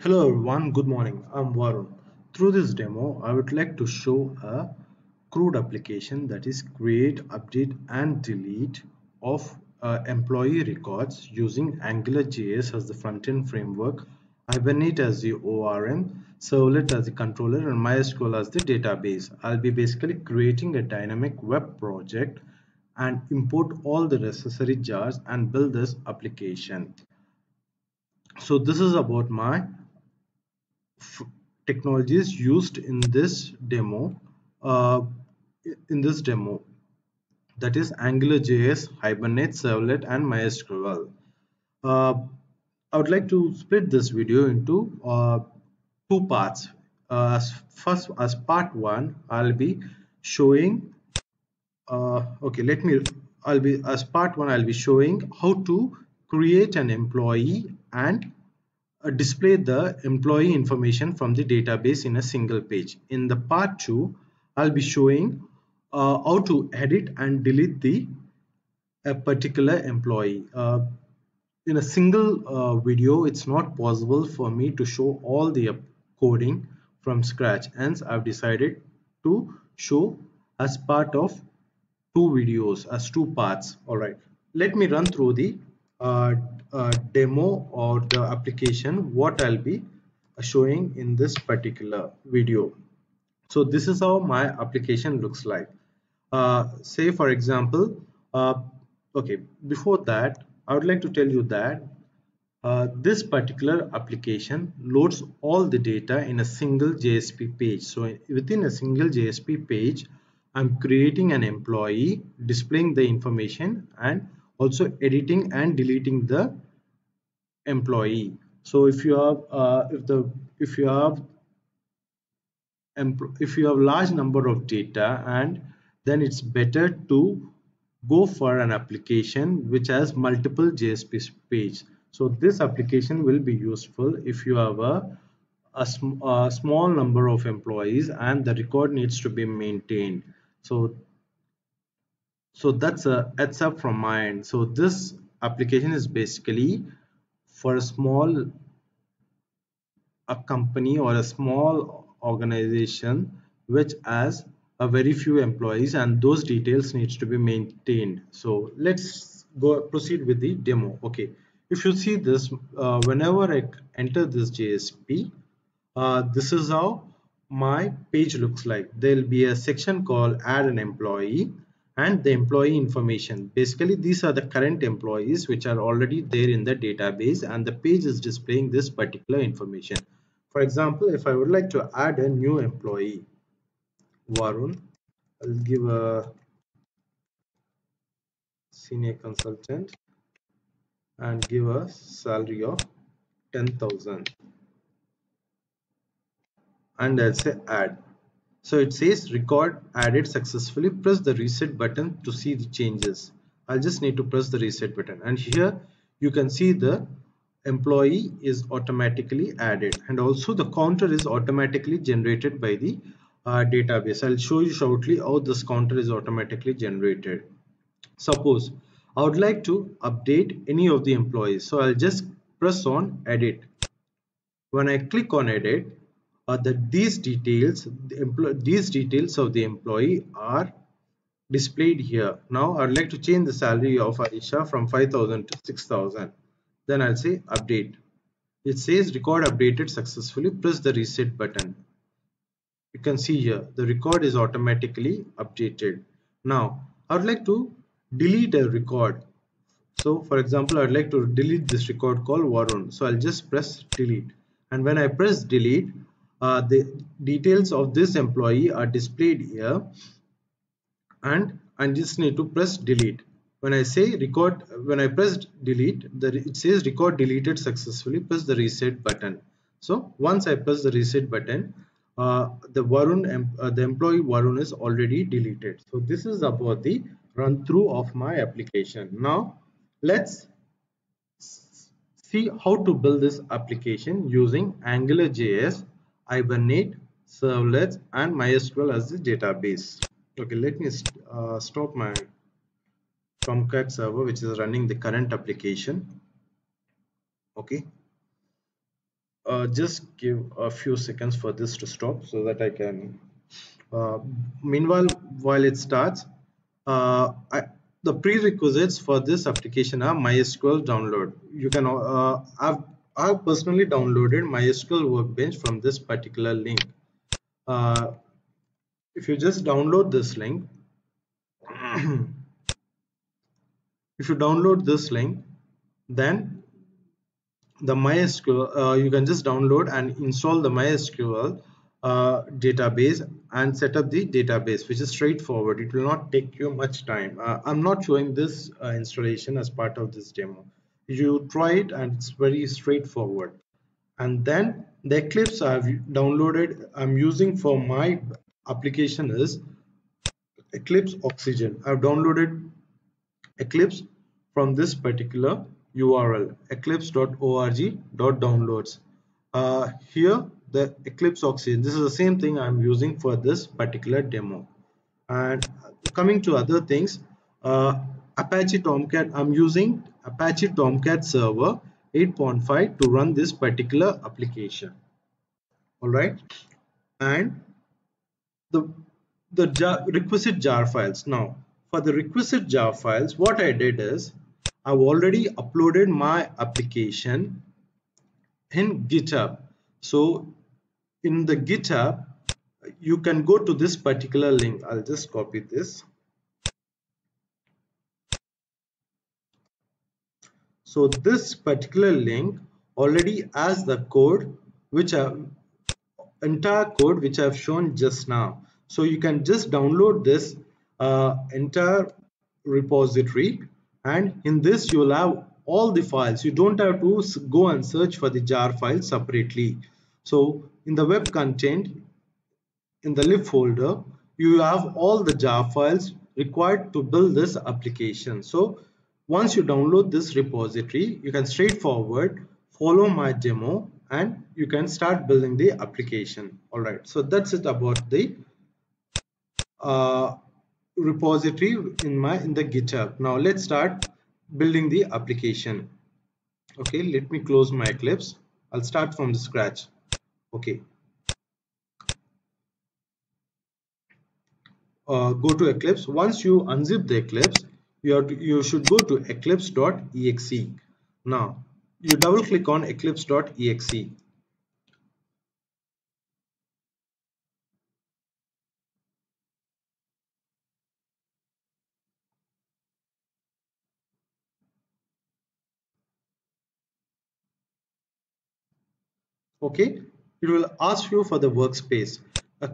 Hello everyone, good morning. I'm Varun. Through this demo, I would like to show a CRUD application, that is create, update and delete of employee records using AngularJS as the front-end framework, Hibernate as the ORM, Servlet as the controller and MySQL as the database. I'll be basically creating a dynamic web project and import all the necessary jars and build this application. So this is about my technologies used in this demo. uh, that is AngularJS, Hibernate, Servlet and MySQL. uh, I would like to split this video into two parts. As part one, I'll be showing okay let me I'll be as part one I'll be showing how to create an employee and display the employee information from the database in a single page. In the part 2, I'll be showing how to edit and delete a particular employee. In a single video, it's not possible for me to show all the coding from scratch. Hence, I've decided to show as part of two videos, as two parts. All right, let me run through the uh, demo or the application what I'll be showing in this particular video. So this is how my application looks like. Say for example, uh, okay, before that I would like to tell you that this particular application loads all the data in a single JSP page. So within a single JSP page, I'm creating an employee, displaying the information and also editing and deleting the employee. So if you have if you have large number of data, and then it's better to go for an application which has multiple JSP page. So this application will be useful if you have a small number of employees and the record needs to be maintained. So that's a heads up from my end. So this application is basically for a small a company or a small organization which has a very few employees, and those details needs to be maintained. So let's go proceed with the demo. Okay, if you see this, whenever I enter this JSP, this is how my page looks like. There'll be a section called add an employee and the employee information. Basically these are the current employees which are already there in the database, and the page is displaying this particular information. For example, if I would like to add a new employee, Varun, I'll give a senior consultant and give a salary of 10,000 and I'll say add. So it says record added successfully. Press the reset button to see the changes. I'll just need to press the reset button, and here you can see the employee is automatically added, and also the counter is automatically generated by the database. I'll show you shortly how this counter is automatically generated. Suppose I would like to update any of the employees, so I'll just press on edit. When I click on edit, these details of the employee are displayed here. Now I'd like to change the salary of Aisha from 5,000 to 6,000. Then I'll say update. It says record updated successfully. Press the reset button. You can see here the record is automatically updated. Now I would like to delete a record. So for example, I'd like to delete this record called Varun. So I'll just press delete. And when I press delete, the details of this employee are displayed here, and I just need to press delete. When I press delete, it says record deleted successfully. Press the reset button. So once I press the reset button, the employee Varun is already deleted. So this is about the run through of my application. Now let's see how to build this application using AngularJS, Hibernate, Servlets, and MySQL as the database. Okay, let me stop my Tomcat server, which is running the current application. Okay, just give a few seconds for this to stop so that I can. Uh, Meanwhile, while it starts, the prerequisites for this application are MySQL download. You can I've personally downloaded MySQL Workbench from this particular link. Uh, if you just download this link, if you download this link, then the MySQL, you can just download and install the MySQL database and set up the database, which is straightforward. It will not take you much time. I'm not showing this installation as part of this demo. You try it and it's very straightforward. And then the Eclipse I've downloaded, I'm using for my application is Eclipse Oxygen. I've downloaded Eclipse from this particular URL, eclipse.org.downloads. Here the Eclipse Oxygen, this is the same thing I'm using for this particular demo. And coming to other things, Apache Tomcat, I'm using Apache Tomcat Server 8.5 to run this particular application. All right, and the requisite jar files. Now for the requisite jar files, what I did is I've already uploaded my application in GitHub. So in the GitHub, you can go to this particular link. I'll just copy this. So this particular link already has the code which entire code which I've shown just now. So you can just download this entire repository, and in this you will have all the files. You don't have to go and search for the jar file separately. So in the web content, in the lib folder, you have all the jar files required to build this application. So once you download this repository, you can straightforward follow my demo and you can start building the application. All right, so that's it about the uh, repository in the GitHub. Now let's start building the application. Okay, let me close my Eclipse. I'll start from the scratch. Okay, go to Eclipse. Once you unzip the Eclipse, you should go to eclipse.exe. Now you double click on eclipse.exe. Okay, it will ask you for the workspace.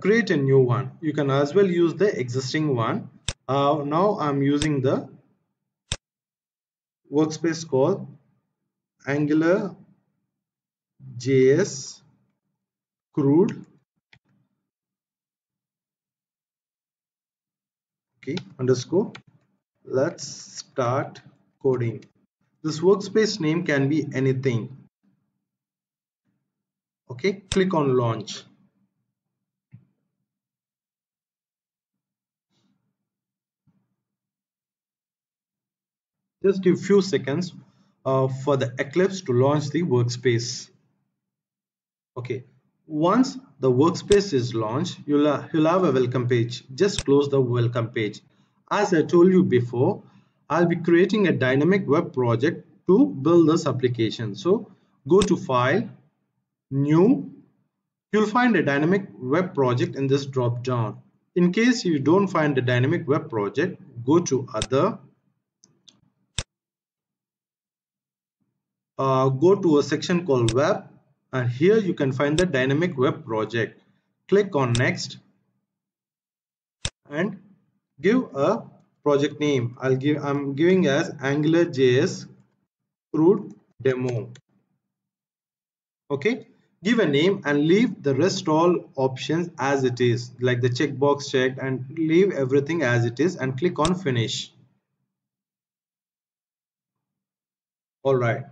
Create a new one. You can as well use the existing one. Now I'm using the workspace called AngularJS CRUD. Okay, underscore. Let's start coding. This workspace name can be anything. Okay, click on launch. Just give few seconds for the Eclipse to launch the workspace. Okay, once the workspace is launched, you'll have a welcome page. Just close the welcome page. As I told you before, I'll be creating a dynamic web project to build this application. So go to File, New. You'll find a dynamic web project in this drop down. In case you don't find a dynamic web project, go to Other. Go to a section called Web, and here you can find the dynamic web project. Click on Next and give a project name. I'm giving as AngularJS CRUD demo. Okay, give a name and leave the rest all options as it is, like the checkbox checked, and leave everything as it is and click on Finish. All right,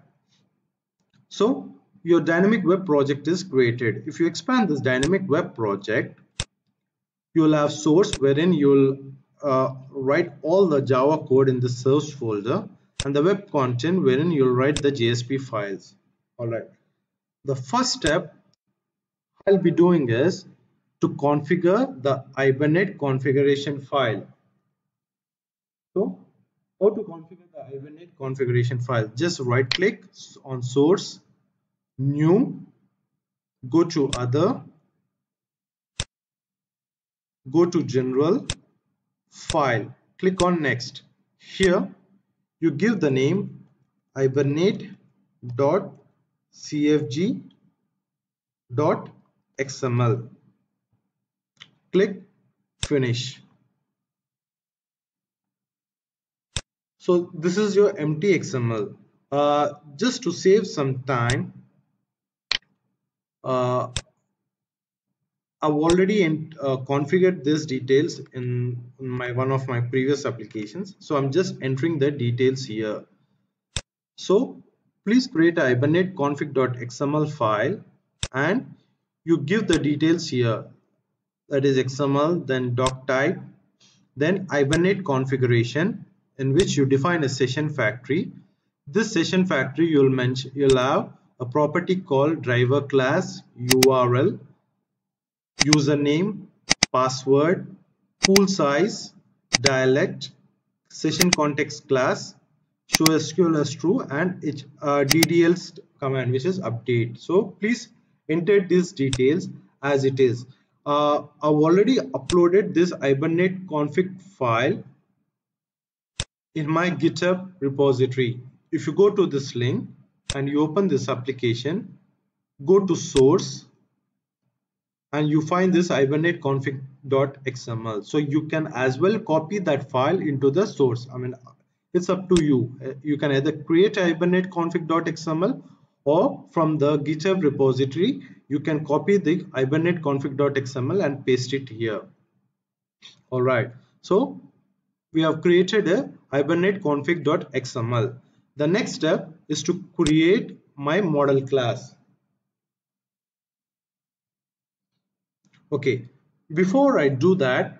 so your dynamic web project is created. If you expand this dynamic web project, you will have source wherein you'll write all the Java code in the source folder, and the web content wherein you'll write the JSP files. All right, The first step I'll be doing is to configure the Hibernate configuration file. So, how to configure the Hibernate configuration file? Just right click on source, new, go to other, go to general, file, click on next. Here you give the name hibernate.cfg.xml. Click finish. So this is your empty XML. Just to save some time, uh, I've already configured these details in my one of my previous applications. So I'm just entering the details here. So please create a hibernate config.xml file and you give the details here. That is XML, then doc type, then Hibernate configuration, in which you define a session factory. This session factory you'll have a property called driver class, URL, username, password, pool size, dialect, session context class, show SQL as true, and DDL command, which is update. So please enter these details as it is. I've already uploaded this Hibernate config file in my GitHub repository. If you go to this link and you open this application, go to source and you find this hibernate config.xml. So you can as well copy that file into the source. I mean, it's up to you. You can either create a hibernate config.xml or from the GitHub repository, you can copy the hibernate config.xml and paste it here. All right. So we have created a hibernate config.xml. The next step is to create my model class. Okay, before I do that,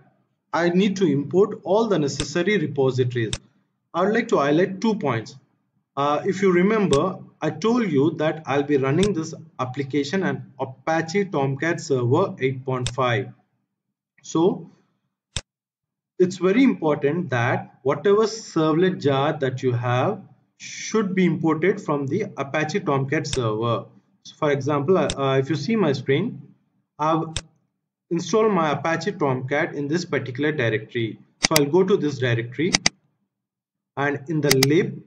I need to import all the necessary repositories. I would like to highlight 2 points. If you remember, I told you that I'll be running this application on Apache Tomcat Server 8.5. So it's very important that whatever servlet jar that you have should be imported from the Apache Tomcat server. So for example, if you see my screen, I've installed my Apache Tomcat in this particular directory. So I'll go to this directory and in the lib,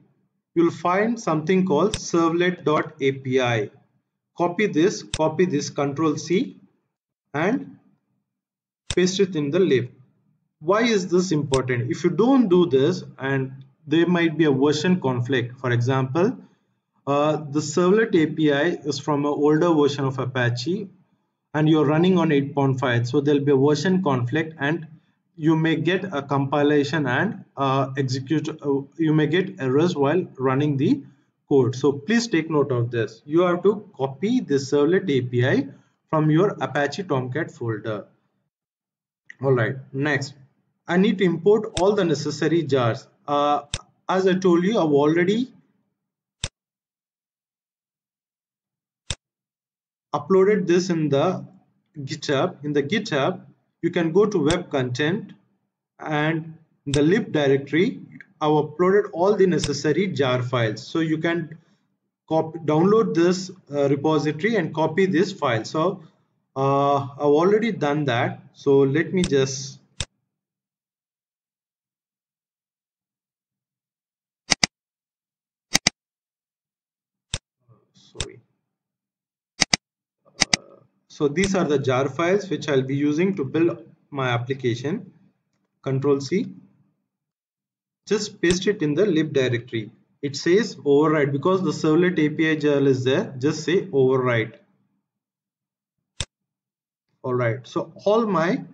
you'll find something called servlet.api. Copy this, Control C and paste it in the lib. Why is this important? If you don't do this, and there might be a version conflict. For example, the Servlet API is from an older version of Apache and you're running on 8.5, so there'll be a version conflict and you may get a compilation and you may get errors while running the code. So please take note of this. You have to copy the Servlet API from your Apache Tomcat folder. All right, next I need to import all the necessary jars. As I told you, I've already uploaded this in the GitHub. In the GitHub, you can go to web content and in the lib directory, I've uploaded all the necessary jar files. So you can download this repository and copy this file. So I've already done that. So let me just sorry. So these are the jar files which I'll be using to build my application. Control C. Just paste it in the lib directory. It says override because the servlet API jar is there. Just say override. Alright, so all my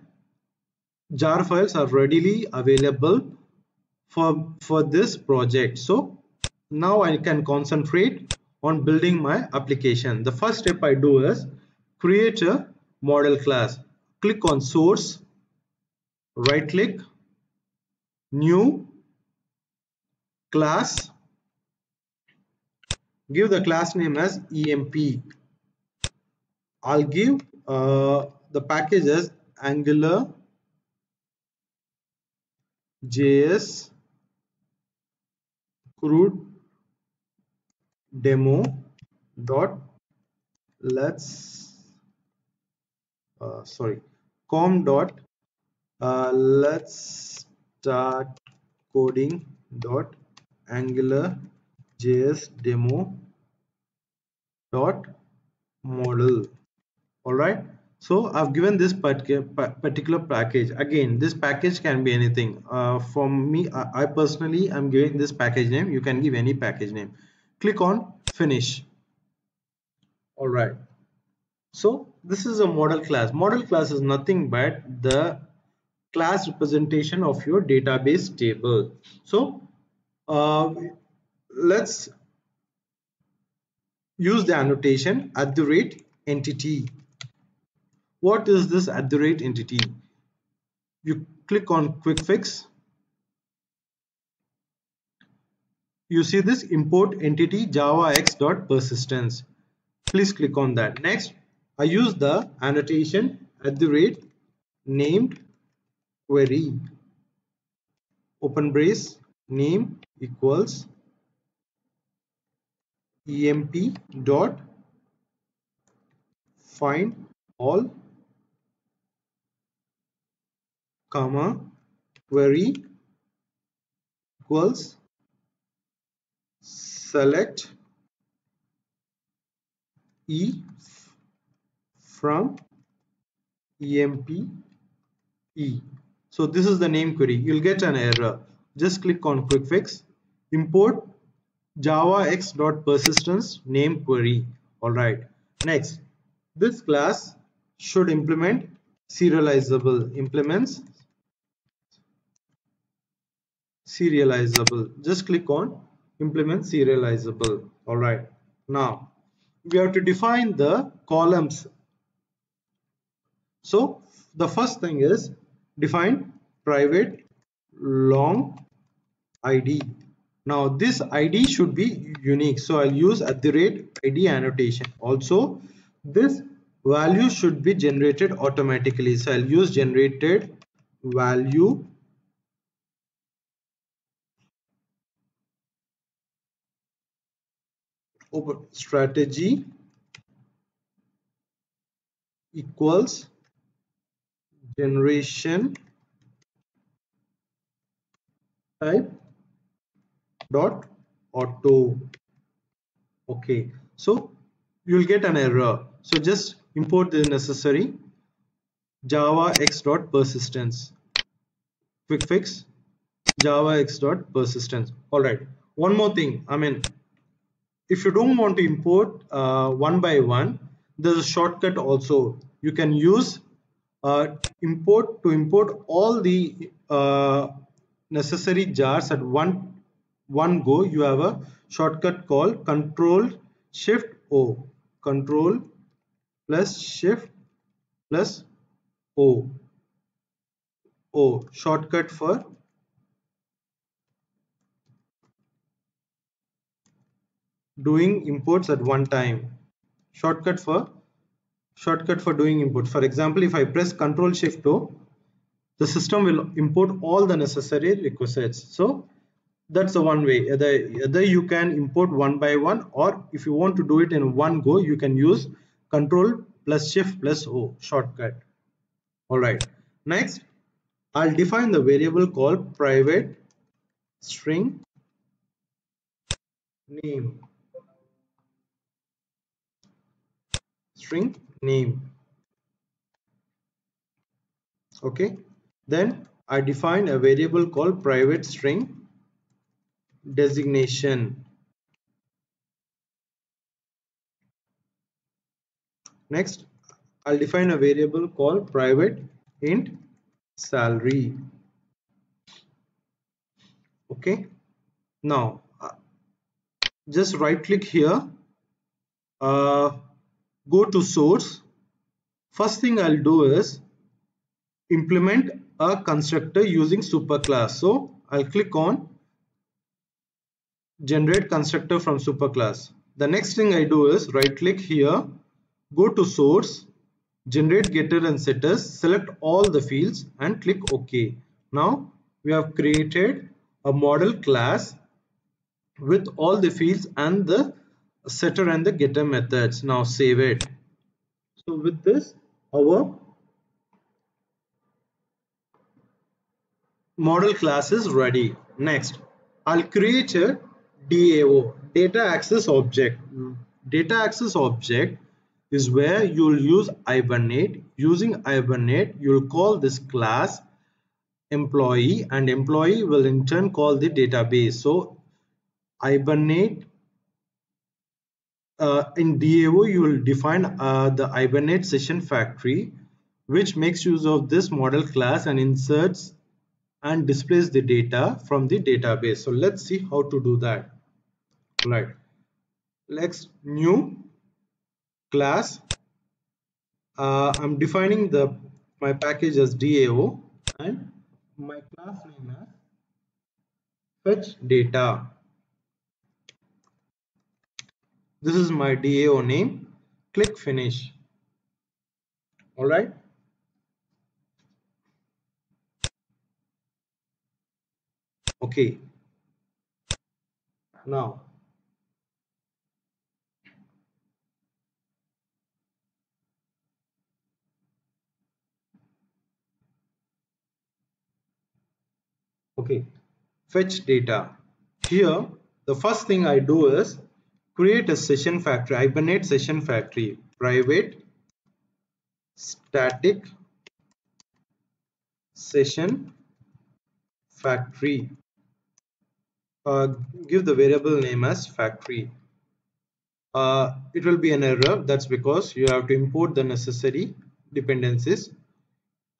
jar files are readily available for this project. So now I can concentrate on building my application. The first step I do is create a model class. Click on source, right click, new class, give the class name as EMP. I'll give the package as AngularJS CRUD demo dot let's sorry com dot let's start coding dot AngularJS demo dot model. All right, so I've given this particular package. Again, this package can be anything. For me, I personally am giving this package name. You can give any package name. Click on finish. All right, so this is a model class. Model class is nothing but the class representation of your database table. So let's use the annotation @entity. What is this @entity? You click on quick fix. You see this import entity javax.persistence. Please click on that. Next, I use the annotation @named query. Open brace, name equals emp dot find all, comma, query equals select e from emp e. So this is the name query. You'll get an error. Just click on quick fix. Import javax.persistence name query. All right. Next, this class should implement serializable. Implements serializable. Just click on implement serializable. All right. Now we have to define the columns. So the first thing is define private long ID. Now this ID should be unique, so I'll use @ID annotation. Also, this value should be generated automatically, so I'll use generated value strategy equals generation type dot auto. Okay, so you'll get an error, so just import the necessary javax.persistence. Quick fix javax.persistence. All right, one more thing, I mean, if you don't want to import one by one, there's a shortcut also. You can use import to import all the necessary jars at one go. You have a shortcut called Control Shift O. Control plus Shift plus O. O shortcut for doing imports at one time. Shortcut for doing import. For example, if I press Control Shift O, the system will import all the necessary requisites. So that's the one way. Either you can import one by one, or if you want to do it in one go, you can use Control plus Shift plus O shortcut. All right. Next, I'll define the variable called private string name. String name. Okay. Then I define a variable called private string designation. Next, I'll define a variable called private int salary. Okay. Now, just right click here, go to source. First thing I'll do is implement a constructor using superclass. So I'll click on generate constructor from superclass. The next thing I do is right click here, Go to source, generate getter and setters, select all the fields and click OK. Now we have created a model class with all the fields and the setter and the getter methods. Now save it. So with this, our model class is ready. Next, I'll create a DAO, data access object. Data access object is where you'll use Hibernate. Using Hibernate, you'll call this class employee, and employee will in turn call the database. So Hibernate, in DAO, you will define the Hibernate session factory, which makes use of this model class and inserts and displays the data from the database. So let's see how to do that. Right. Let's new class. I'm defining the my package as DAO and my class name as fetch data. This is my DAO name. Click finish. All right. Okay. Now, okay. Fetch data. Here, the first thing I do is create a session factory, Hibernate session factory, private static session factory. uh, Give the variable name as factory. It will be an error. That's because you have to import the necessary dependencies.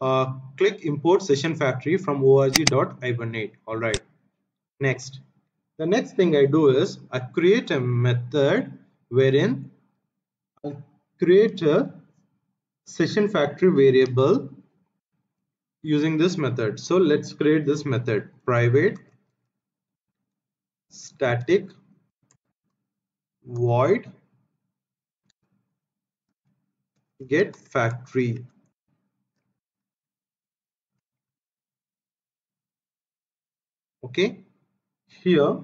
Click import session factory from org.hibernate. All right. Next, the next thing I do is I create a method wherein I create a session factory variable using this method. So let's create this method, private static void get factory. Okay, here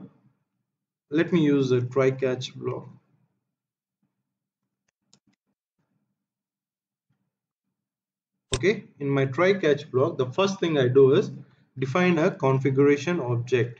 let me use a try catch block. Okay, in my try catch block, the first thing I do is define a configuration object.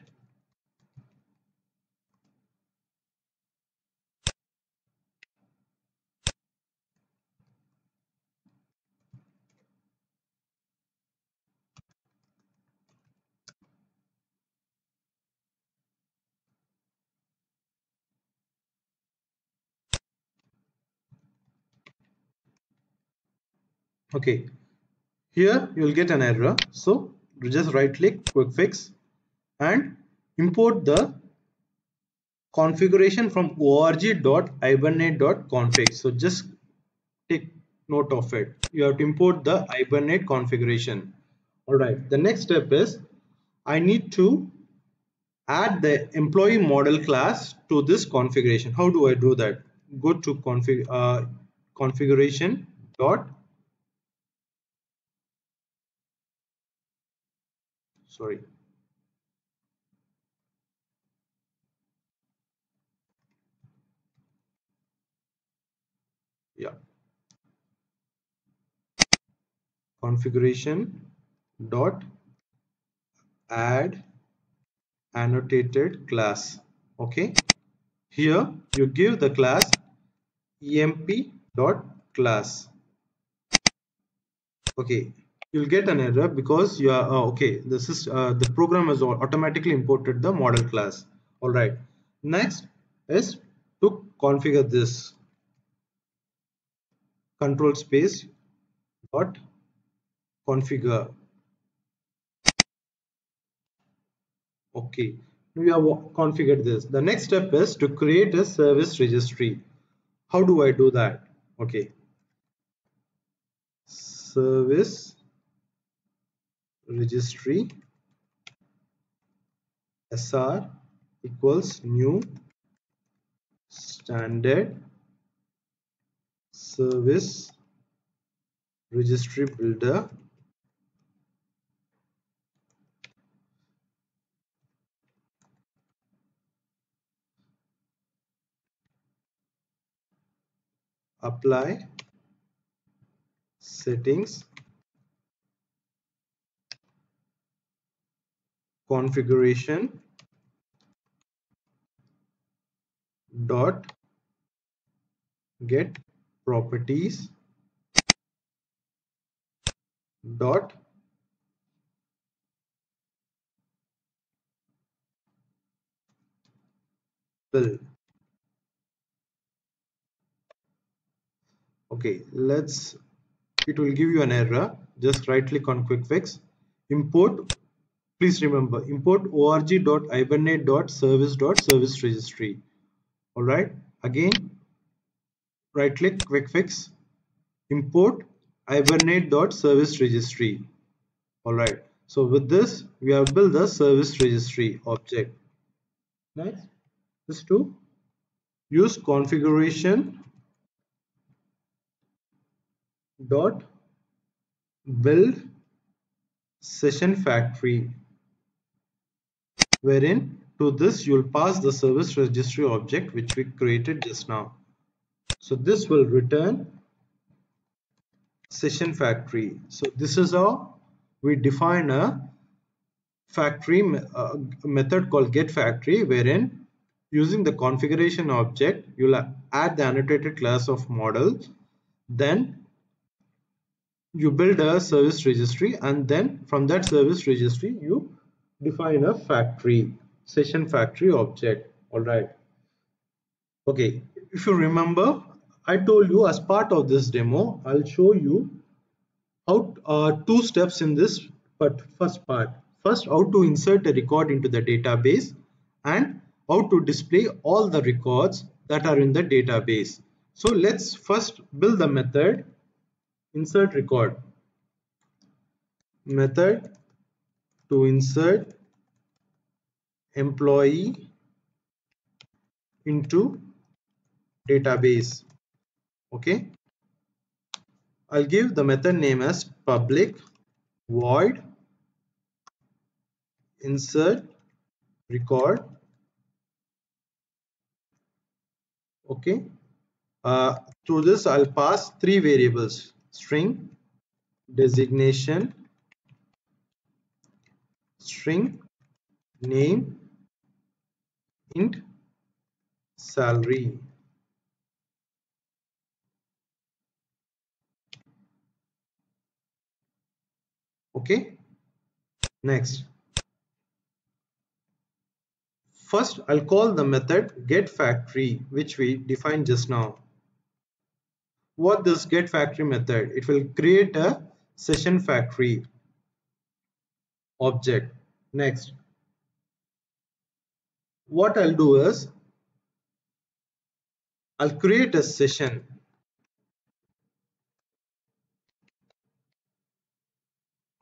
Okay, here you'll get an error, so just right click, quick fix, and import the configuration from org.hibernate.config. So just take note of it. You have to import the Hibernate configuration. All right, the next step is I need to add the employee model class to this configuration. How do I do that? Go to configuration dot, sorry, yeah, configuration dot add annotated class. Okay, here you give the class emp dot class. Okay, you'll get an error because you are okay, this is the program has automatically imported the model class. All right, next is to configure this, control space dot configure. Okay, we have configured this. The next step is to create a service registry. How do I do that? Okay, service registry sr equals new standard service registry builder apply settings configuration dot get properties dot build. Okay, it will give you an error. Just right click on quick fix, import. Please remember, import org.hibernate.service.service registry. All right, again right click quick fix, import hibernate.service registry. All right, so with this we have built the service registry object. Next is to use configuration dot build session factory, wherein to this you'll pass the service registry object which we created just now. So this will return session factory. So this is how we define a factory method called get factory, wherein using the configuration object you'll add the annotated class of model, then you build a service registry, and then from that service registry you define a factory session factory object. All right, okay, if you remember, I told you as part of this demo I'll show you how two steps in this, but first part, first how to insert a record into the database and how to display all the records that are in the database. So let's first build the method insert record, method to insert employee into database. Okay, I'll give the method name as public void insert record. Okay, to this I'll pass three variables: string, designation, string name, int salary. Okay, next, first I'll call the method get factory which we defined just now. What this get factory method, it will create a session factory object. Next, what I'll do is I'll create a session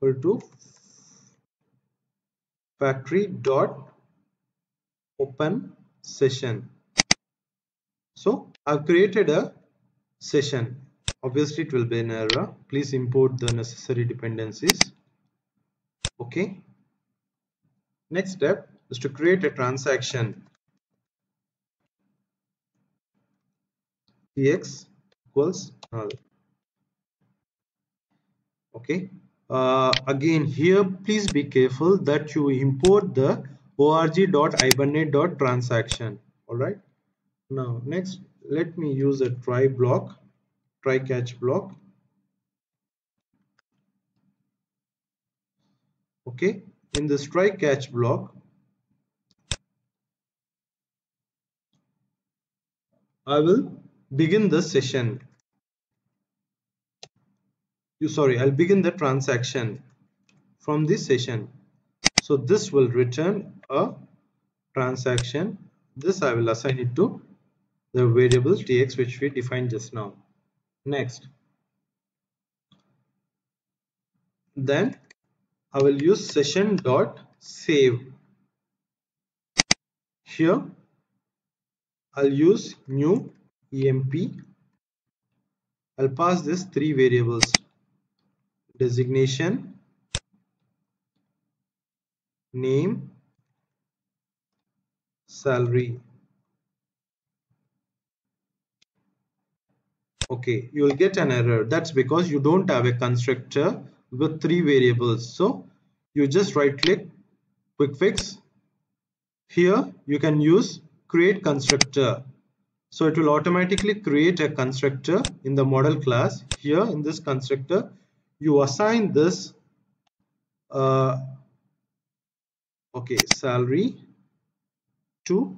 equal to factory dot open session. So I've created a session. Obviously it will be an error. Please import the necessary dependencies. Okay, next step is to create a transaction tx equals null. Okay, again here please be careful that you import the org.hibernate.transaction. all right, now next let me use a try block, try catch block. Okay, in this try catch block I will begin the session. I'll begin the transaction from this session. So this will return a transaction. This I will assign it to the variable tx which we defined just now. Next, then I will use session dot save. Here I'll use new emp I'll pass this three variables: designation, name, salary. Okay, you will get an error. That's because you don't have a constructor with three variables. So you just right click, quick fix. Here you can use create constructor. So it will automatically create a constructor in the model class. Here in this constructor, you assign this uh, okay, salary to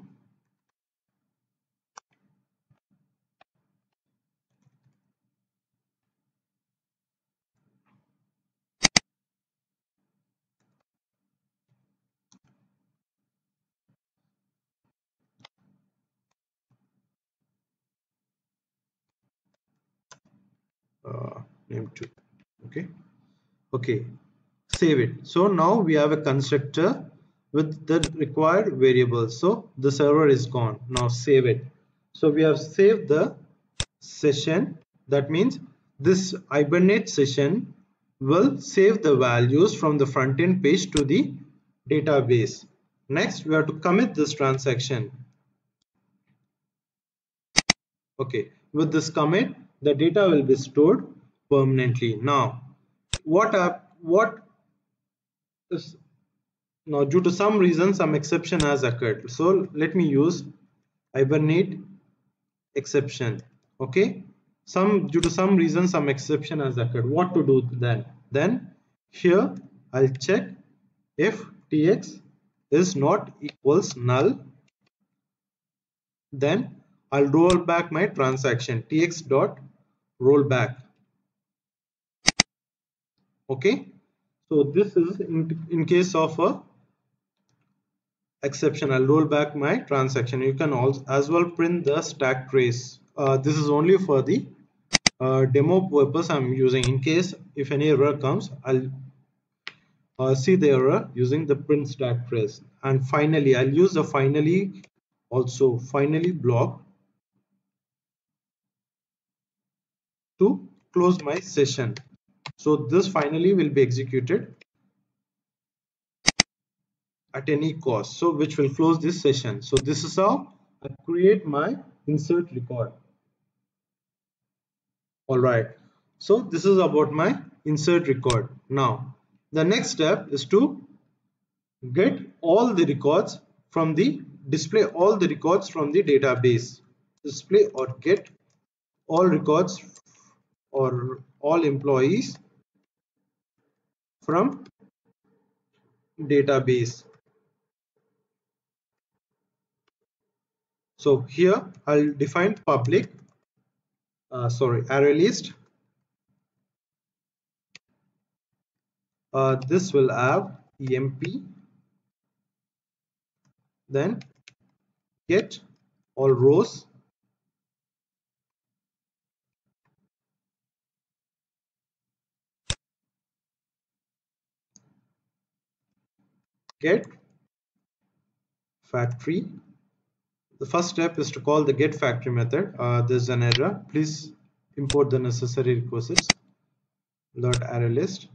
name 2. Okay. Okay, save it. So now we have a constructor with the required variables. So the server is gone. Now save it. So we have saved the session. That means this Hibernate session will save the values from the front end page to the database. Next, we have to commit this transaction. Okay, with this commit, the data will be stored permanently. Now, what is now, due to some reason, some exception has occurred. So let me use Hibernate exception. Okay, due to some reason, some exception has occurred. What to do then? Then here I'll check if tx is not equals null. Then I'll roll back my transaction tx dot rollback. Okay, so this is in case of a exception. I'll roll back my transaction. You can also as well print the stack trace. This is only for the demo purpose I'm using. In case if any error comes, I'll see the error using the print stack trace. And finally, I'll use the finally block to close my session. So this finally will be executed at any cost, so which will close this session. So this is how I create my insert record. All right, so this is about my insert record. Now the next step is to get all the records from the display all the records from the database, display or get all records or all employees from database. So here I'll define public array list. This will have emp, then get all rows, get factory. The first step is to call the get factory method. There's an error. Please import the necessary requisites. Dot array list.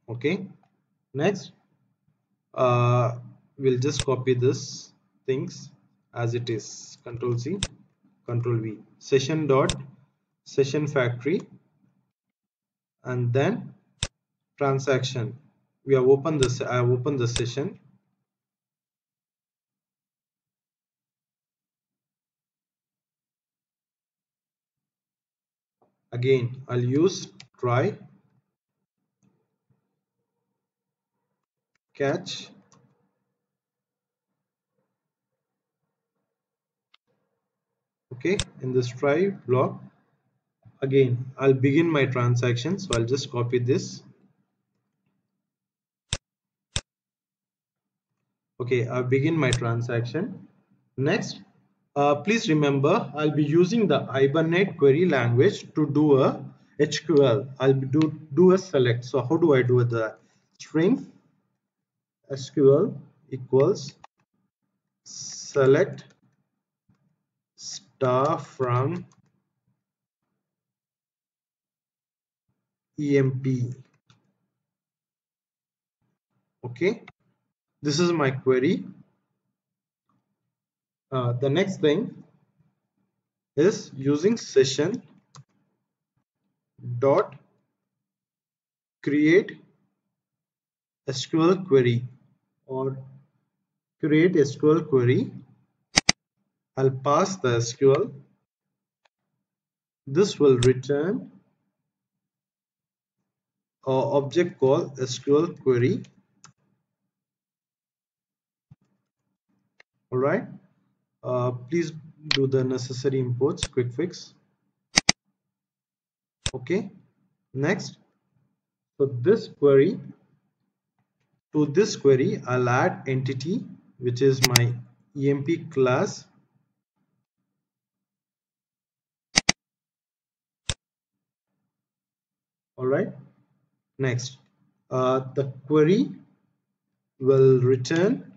Okay. Next, we'll just copy this things as it is. Control C, Control V. Session dot session factory, and then transaction. We have opened this. I have opened the session. Again, I'll use try catch. Okay, in this try block, again I'll begin my transaction. So I'll just copy this. Okay, I'll begin my transaction. Next, please remember I'll be using the Hibernate query language to do a HQL. I'll do a select. So how do I do the string SQL equals select star from emp. Okay, this is my query. The next thing is using session dot create SQL query or create SQL query. I'll pass the SQL. This will return an object called SQL query. All right. Please do the necessary imports. Quick fix. Okay. Next, so this query. To this query, I'll add entity, which is my emp class. All right. Next, the query will return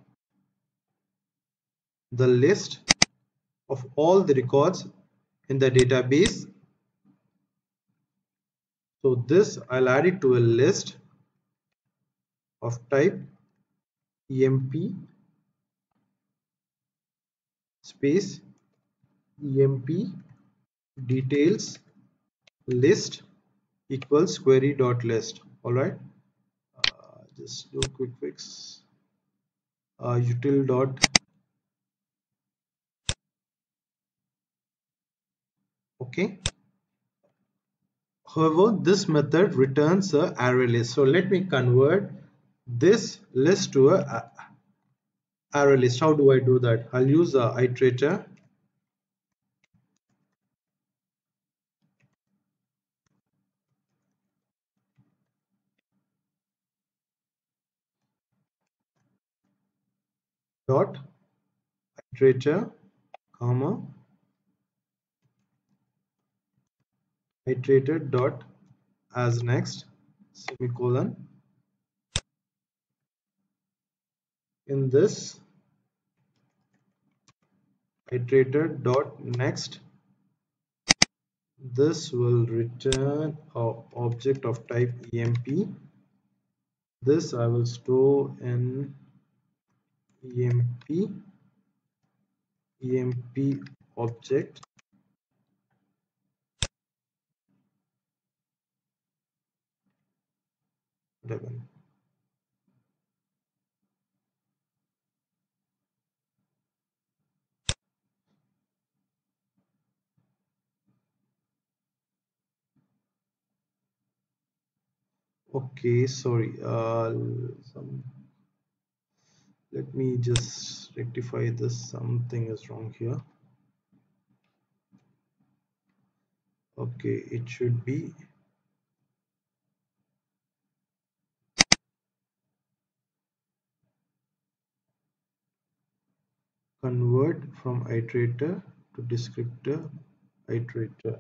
the list of all the records in the database. So this I'll add it to a list of type emp space emp details list equals query dot list. All right. Just do a quick fix. Util dot. Okay. However, this method returns a array list. So let me convert this list to a array list. How do I do that? I'll use a iterator dot iterator comma iterator dot as next semicolon. In this iterator dot next, this will return a object of type emp. This I will store in emp object. Okay, sorry. Let me just rectify this. Something is wrong here. Okay, it should be convert from iterator to descriptor iterator.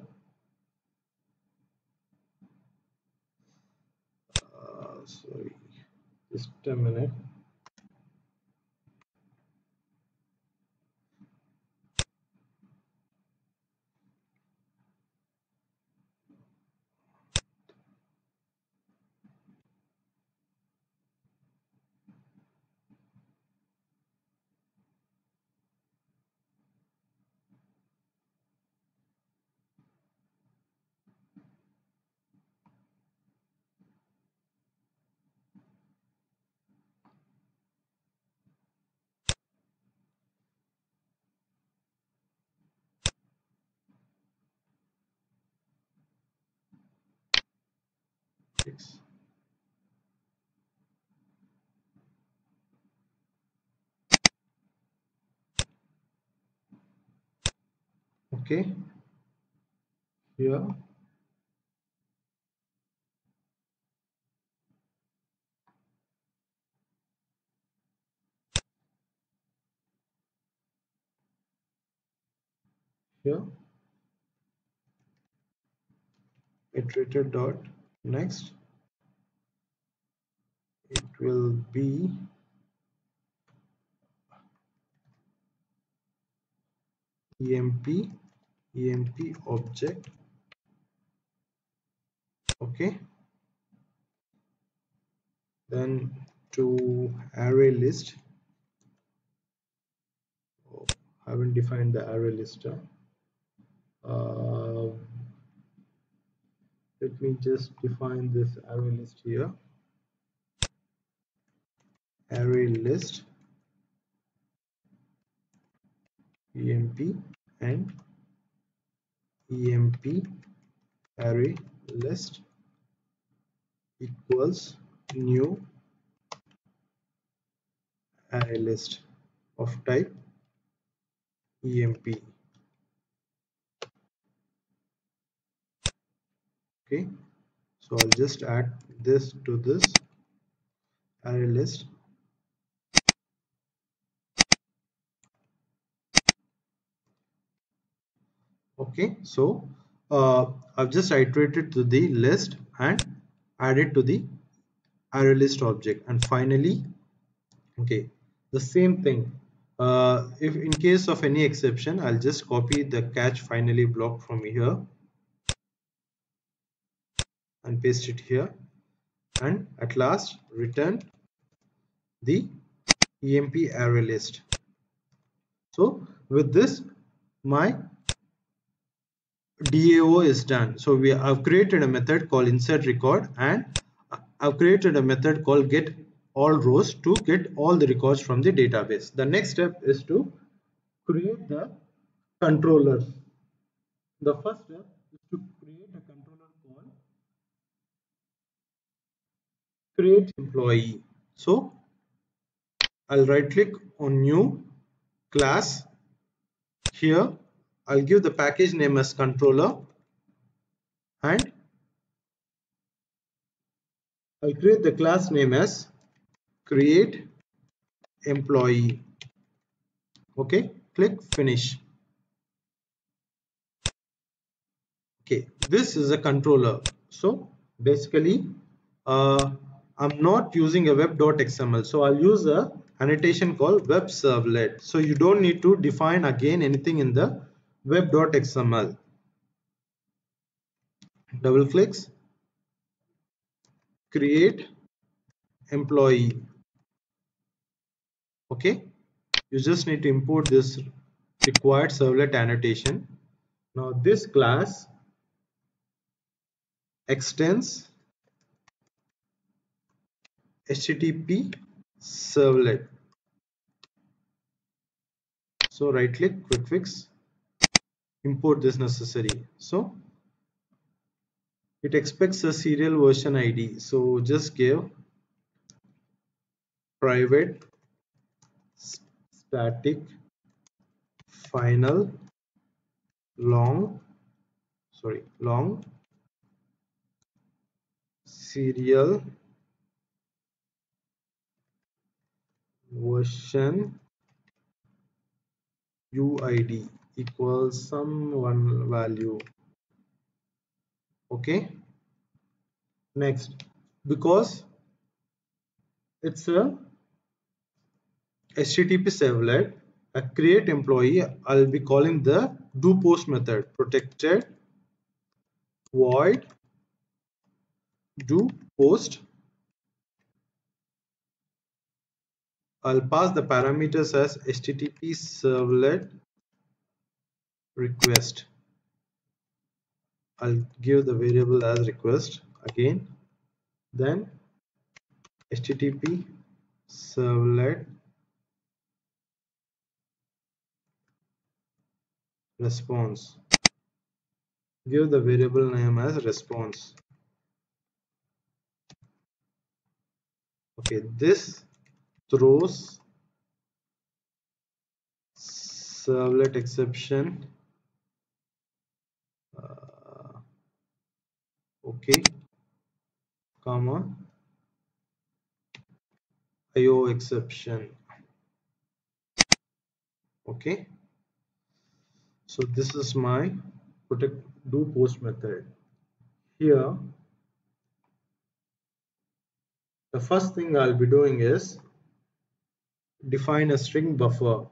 Sorry, just a minute. Fix. Okay, here here iterator dot next, it will be emp object. Okay, then to array list. Oh, haven't defined the array list. Uh, let me just define this array list here. Array list emp and emp array list equals new array list of type emp. Okay, so I'll just add this to this array list. Okay, so I've just iterated to the list and added to the array list object, and finally, okay, the same thing. If in case of any exception, I'll just copy the catch finally block from here and paste it here, and at last return the emp array list. So with this, my DAO is done. So we have created a method called insert record, and I've created a method called get all rows to get all the records from the database. The next step is to create the controllers. The first step is to create a controller called create employee. So I'll right click on new class. Here I'll give the package name as controller, and I'll create the class name as create employee. Okay, click finish. Okay, this is a controller. So basically I'm not using a web.xml, so I'll use a annotation called web servlet. So you don't need to define again anything in the web.xml. Double clicks, create employee. Okay, you just need to import this required servlet annotation. Now this class extends http servlet. So right click, quick fix, import this necessary. So it expects a serial version ID. So just give private static final long serial version UID equals some one value. Okay. Next, because it's a HTTP servlet, a create employee, I'll be calling the do post method protected void do post. I'll pass the parameters as HTTP servlet request. I'll give the variable as request again, then HTTP servlet response. Give the variable name as response. Okay, this throws servlet exception. Okay, comma IO exception. Okay, so this is my protect do post method. Here, the first thing I'll be doing is define a string buffer.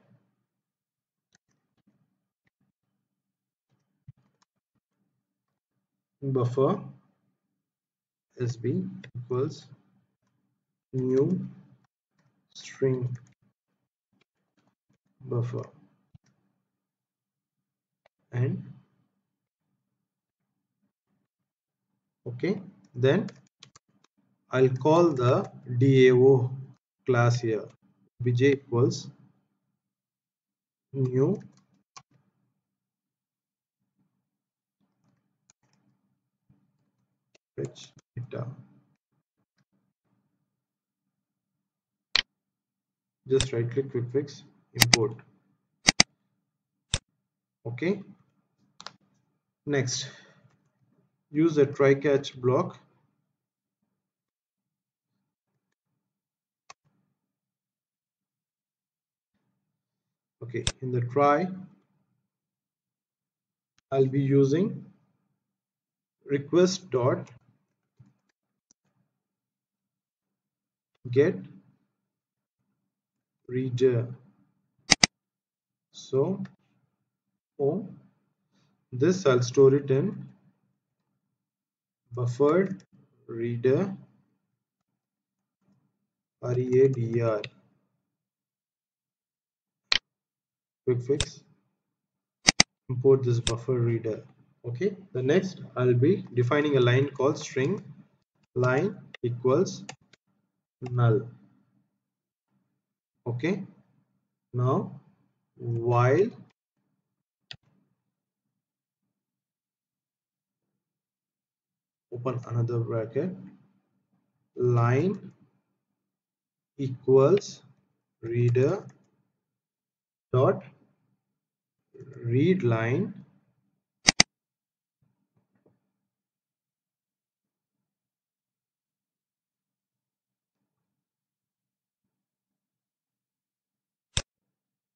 Buffer sb equals new string buffer, and okay, then I'll call the DAO class here. Bj equals new fetch data. Just right click, quick fix, import. Okay, next use a try catch block. Okay, in the try I'll be using request dot get reader. So oh, this I'll store it in buffered reader reader. Quick fix, import this buffer reader. Okay, the next I'll be defining a line called string line equals null. Okay, now while open another bracket, line equals reader dot read line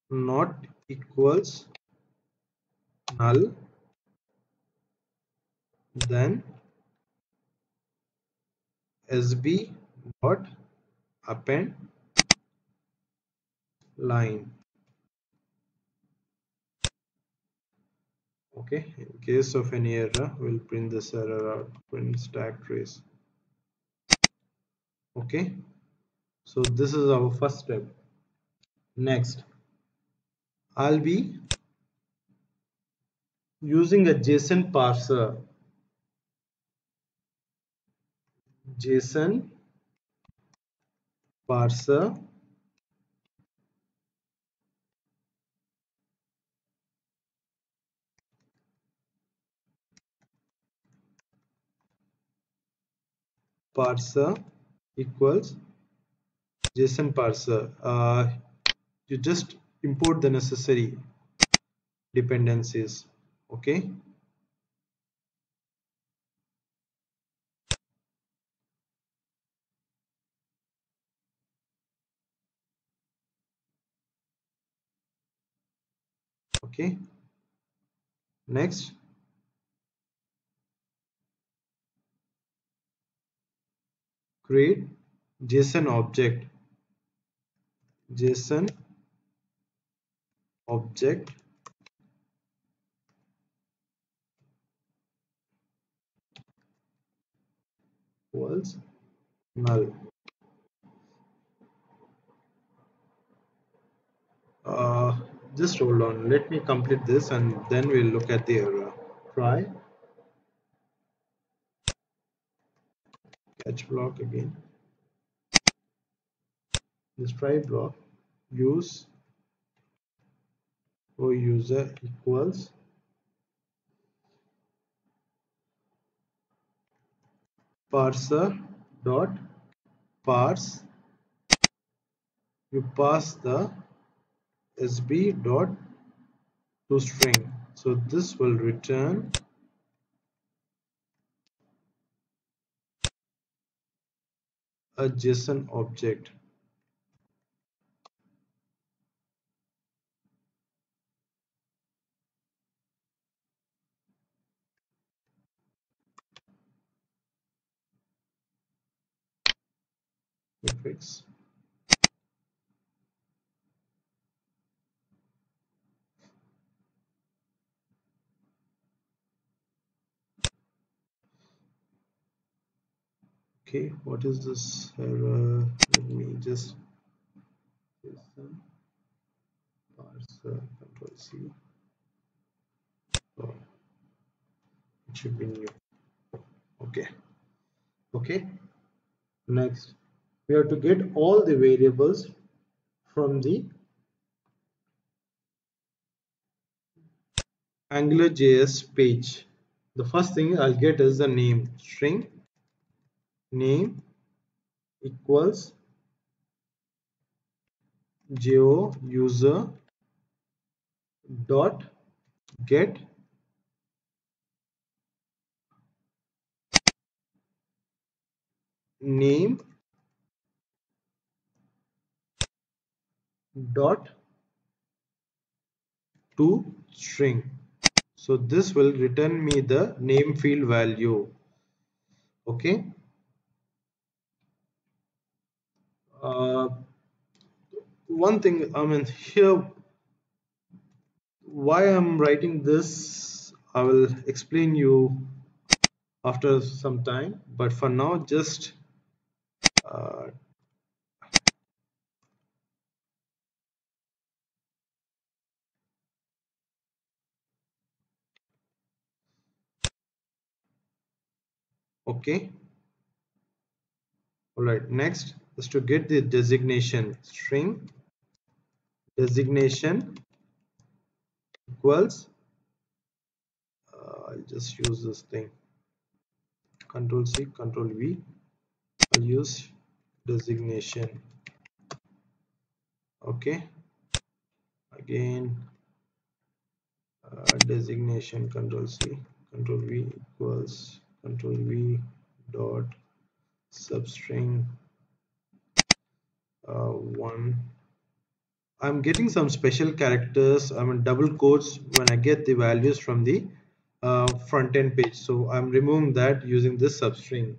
not equals null, then sb dot append line. Okay, in case of any error we'll print this error out, print stack trace. Okay, so this is our first step. Next I'll be using a json parser parser equals json parser. You just import the necessary dependencies. Okay, okay, next create json object equals null. uh, just hold on, let me complete this and then we'll look at the error. Try catch block again, this try block use for user equals parser dot parse, you pass the sb dot to string, so this will return a json object. Fix. Okay, what is this error? Let me just parser control C. Oh, it should be new. Okay, okay. Next, we have to get all the variables from the AngularJS page. The first thing I'll get is the name. String name equals geo user dot get name dot to string. So this will return me the name field value. Okay. Uh, One thing, I mean, here, why I'm writing this, I will explain you after some time. But for now, just uh, okay. All right. Next is to get the designation. String designation equals. I'll just use this thing. Control C, Control V. I'll use designation. Okay. Again, designation. Control C, Control V equals Control V dot substring 1. I'm getting some special characters, I mean double quotes, when I get the values from the front end page. So I'm removing that using this substring.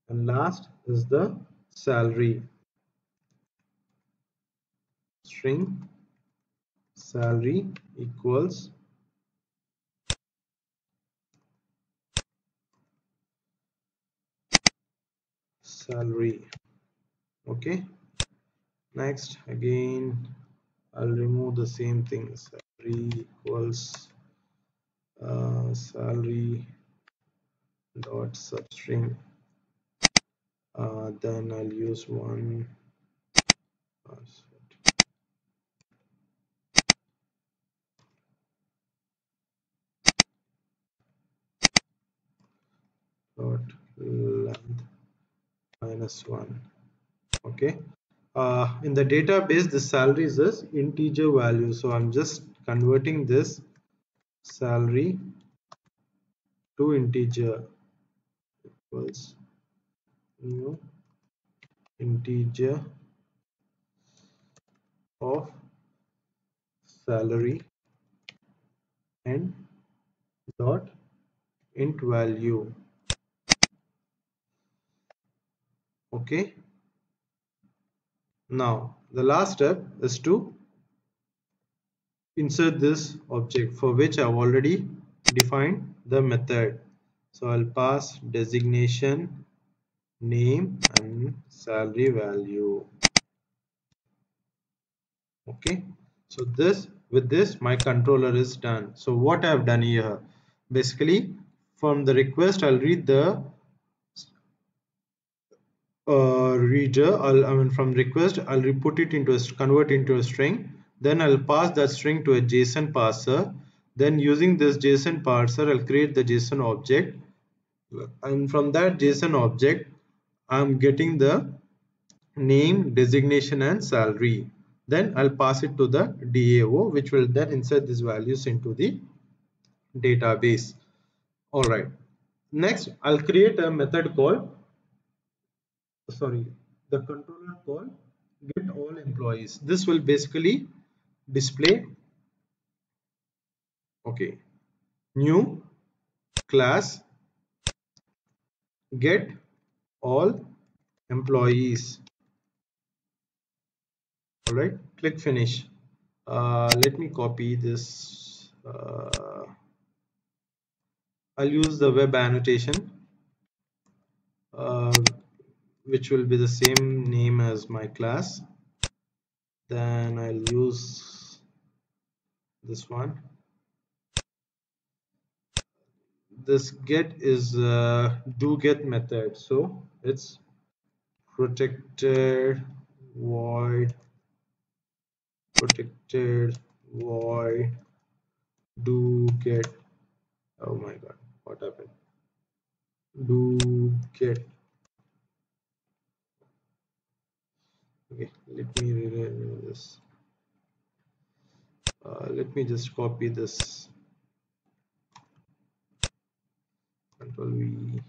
And last is the salary. String salary equals salary. Okay. Next, again, I'll remove the same thing. Salary equals salary dot substring. Then I'll use one dot length -1. Okay. In the database, the salary is this integer value. So I'm just converting this salary to integer equals new integer of salary and dot int value. Okay. Now the last step is to insert this object, for which I've already defined the method. So I'll pass designation, name and salary value. Okay, so this, with this, my controller is done. So what I've done here, basically from the request I'll read the reader. I mean from request I'll put it into a convert into a string, then I'll pass that string to a JSON parser. Then using this JSON parser I'll create the JSON object, and from that JSON object I'm getting the name, designation and salary. Then I'll pass it to the DAO, which will then insert these values into the database. All right, next I'll create a method called, sorry, the controller called get all employees. This will basically display, okay, new class get all employees. All right, click finish. Let me copy this. I'll use the web annotation. which will be the same name as my class. Then I'll use this one. This get is do get method, so it's protected void protected void do get. Oh my god, what happened? Do get. Okay, let me rename this. Let me just copy this. Control V.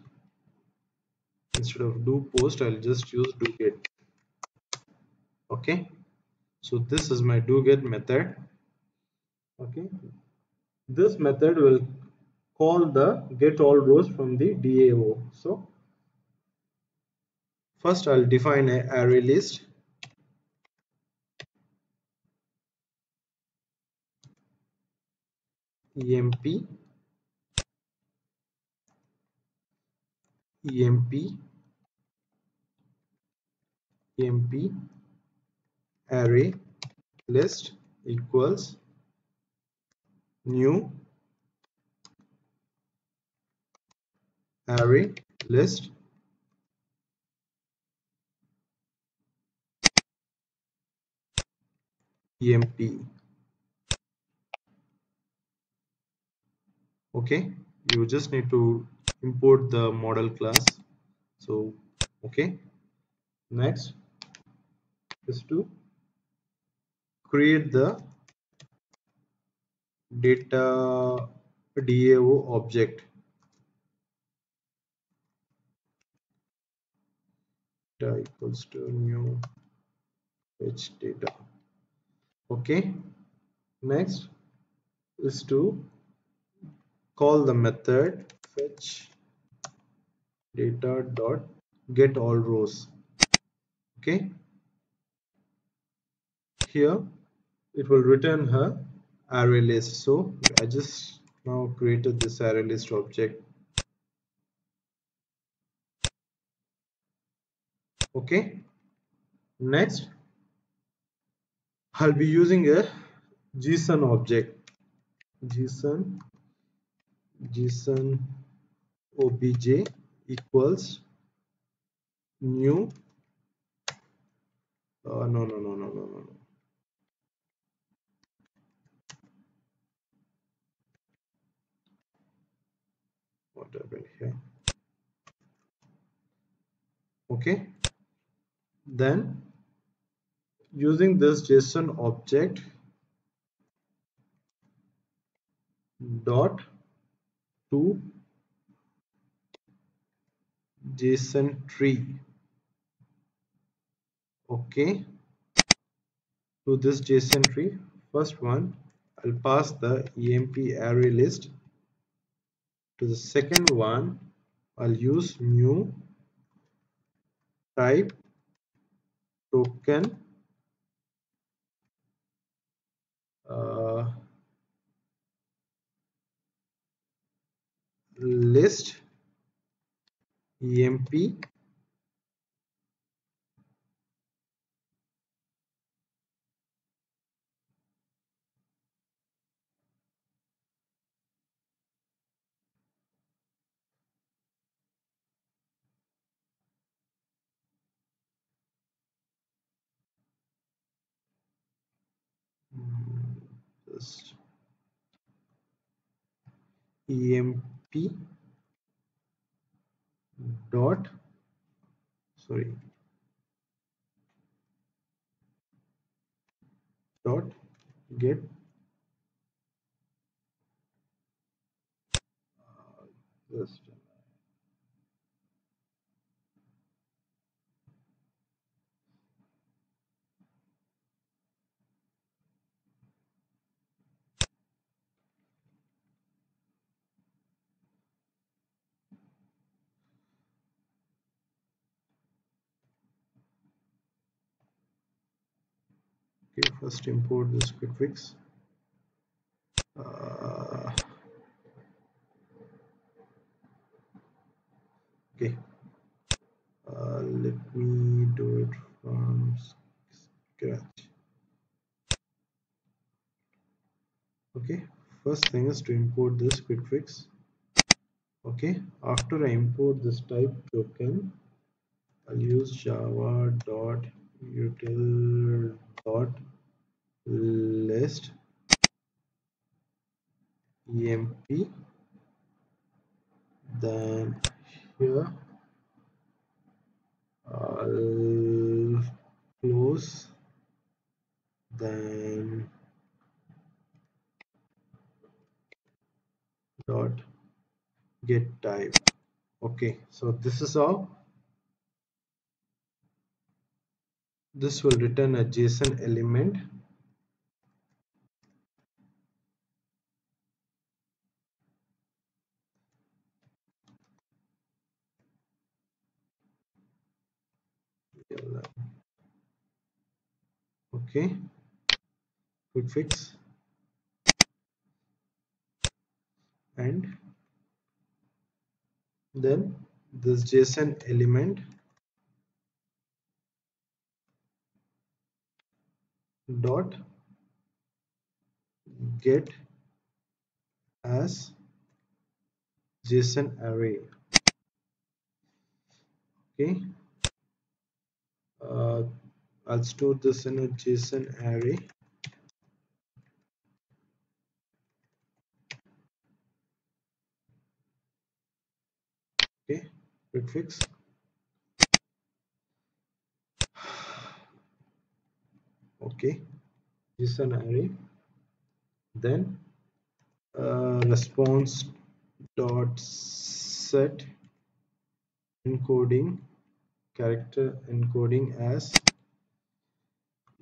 Instead of do post, I'll just use do get. Okay, so this is my do get method. Okay, this method will call the get all rows from the DAO. So first I'll define an array list. emp emp emp array list equals new array list emp. Okay, you just need to import the model class. So okay, next is to create the data DAO object. Data equals to new fetch data. Okay, next is to call the method fetch data dot get all rows. Okay, here it will return her array list. So I just now created this array list object. Okay, next I'll be using a JSON object. JSON obj equals new. No. What happened here? Okay, then using this JSON object dot to JSON tree. Okay, to this JSON tree, first one I'll pass the emp array list. To the second one I'll use new type token uh, list emp just emp dot sorry dot get just okay. First import this quick fix. uh, okay, let me do it from scratch. Okay, first thing is to import this quick fix. Okay, after I import this type token, I'll use java dot util dot list emp. Then here I'll close, then dot get type. Okay, so this is how this will return a JSON element. Okay, quick fix, and then this JSON element dot get as JSON array. Okay, uh, I'll store this in a JSON array. Okay, quick fix. Okay, JSON array. Then response dot set encoding character encoding as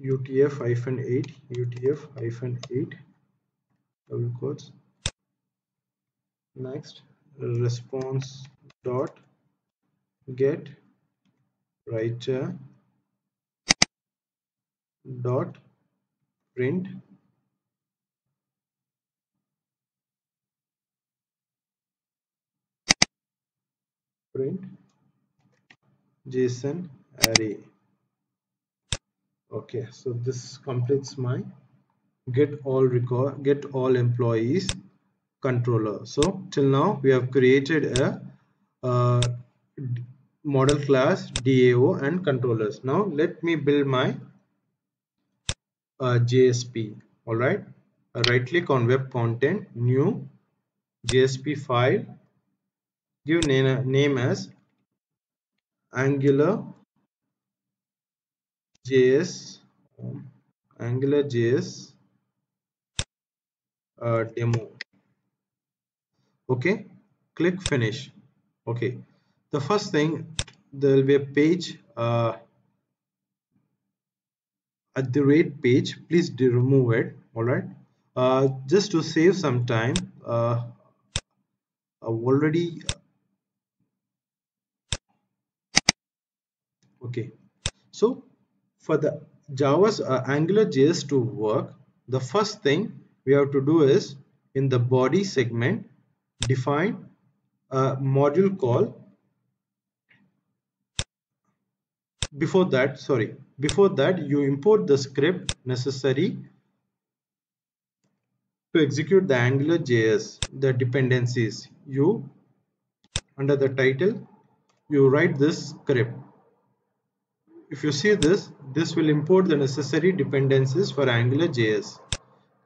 UTF-8 UTF-8 double quotes. Next, response dot get writer dot print print JSON array. Okay, so this completes my get all employees controller. So till now we have created a uh, model class, DAO and controllers. Now let me build my JSP. All right, right click on web content, new JSP file, give name as AngularJS um, AngularJS demo. Okay, click finish. Okay, the first thing, there will be a page at the rate page. Please remove it. All right, just to save some time, I've already okay. So for the Java's AngularJS to work, the first thing we have to do is in the body segment define a module call. Before that you import the script necessary to execute the AngularJS, the dependencies. You under the title you write this script. If you see this, this will import the necessary dependencies for AngularJS.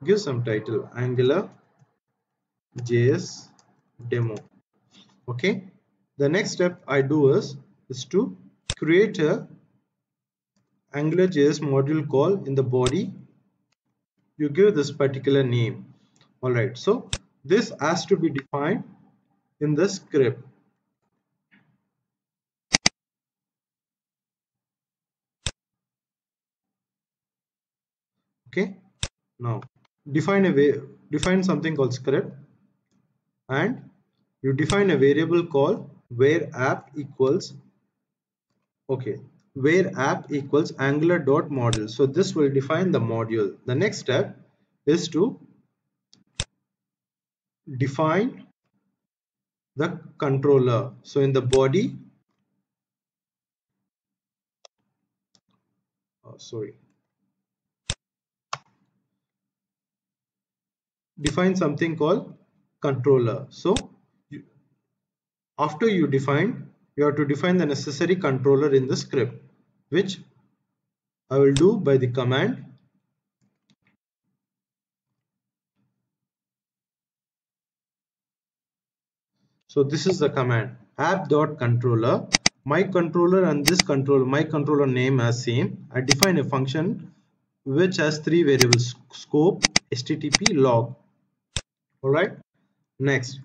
Give some title AngularJS demo. Okay. The next step I do is to create a AngularJS module call in the body. You give this particular name. All right. So this has to be defined in the script. Okay. Now define something called script, and you define a variable called where app equals angular dot module. So this will define the module. The next step is to define the controller. So in the body define something called controller. So after you define, you have to define the necessary controller in the script, which I will do by the command. So this is the command app.controller. My controller and this controller, my controller name as same. I define a function which has three variables: scope, http, log. Alright. Next,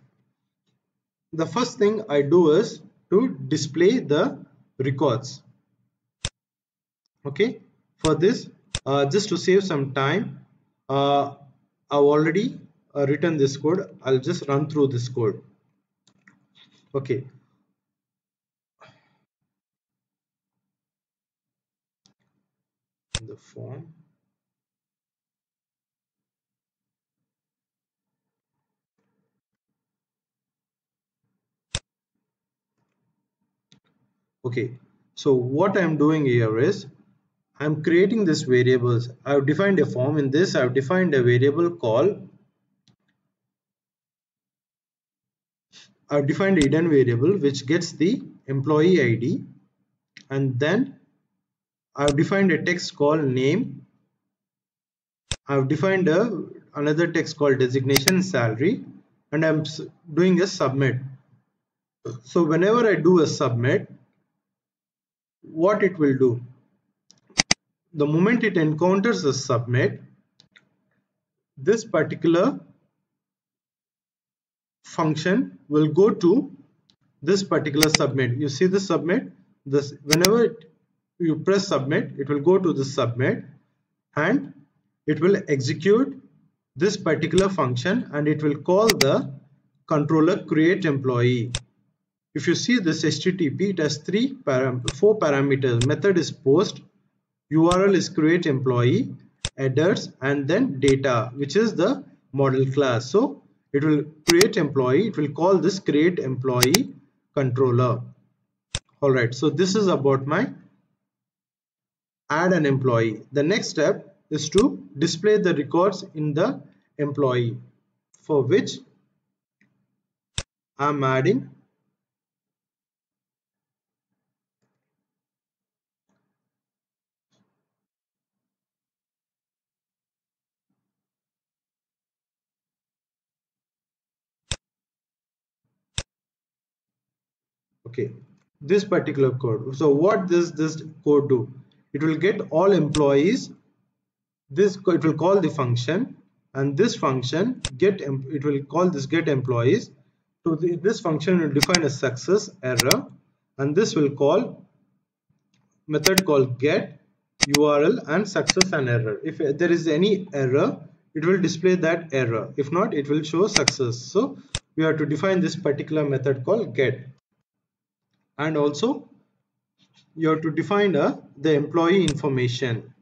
the first thing I do is to display the records. Okay. For this, just to save some time, I've already written this code. I'll just run through this code. Okay. The form. Okay, so what I'm doing here is I'm creating these variables. I've defined a form. In this, I've defined a variable called, I've defined a hidden variable which gets the employee ID, and then I've defined a text called name. I've defined another text called designation salary, and I'm doing a submit. So whenever I do a submit, what it will do, the moment it encounters a submit, this particular function will go to this particular submit. You see the submit, this whenever you press submit, it will go to the submit and it will execute this particular function, and it will call the controller create employee. If you see this HTTP, it has four parameters. Method is post, URL is create employee, headers, and then data, which is the model class. So it will create employee, it will call this create employee controller. Alright, so this is about my add an employee. The next step is to display the records in the employee, for which I'm adding okay, this particular code. So what does this code do? It will get all employees. It will call the function, and this function it will call this get employees. So this function will define a success, error, and this will call method called get URL and success and error. If there is any error, it will display that error. If not, it will show success. So we have to define this particular method called get, and also you have to define the employee information.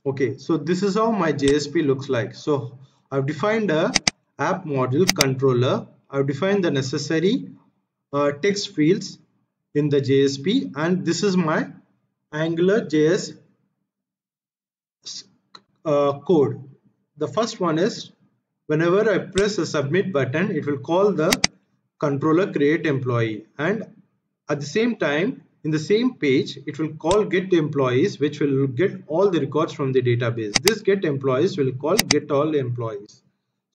Okay, so this is how my JSP looks like. So I've defined a app model controller. I've defined the necessary text fields in the JSP, and this is my AngularJS code. The first one is whenever I press the submit button, it will call the controller create employee, and at the same time in the same page it will call get employees, which will get all the records from the database. This get employees will call get all employees.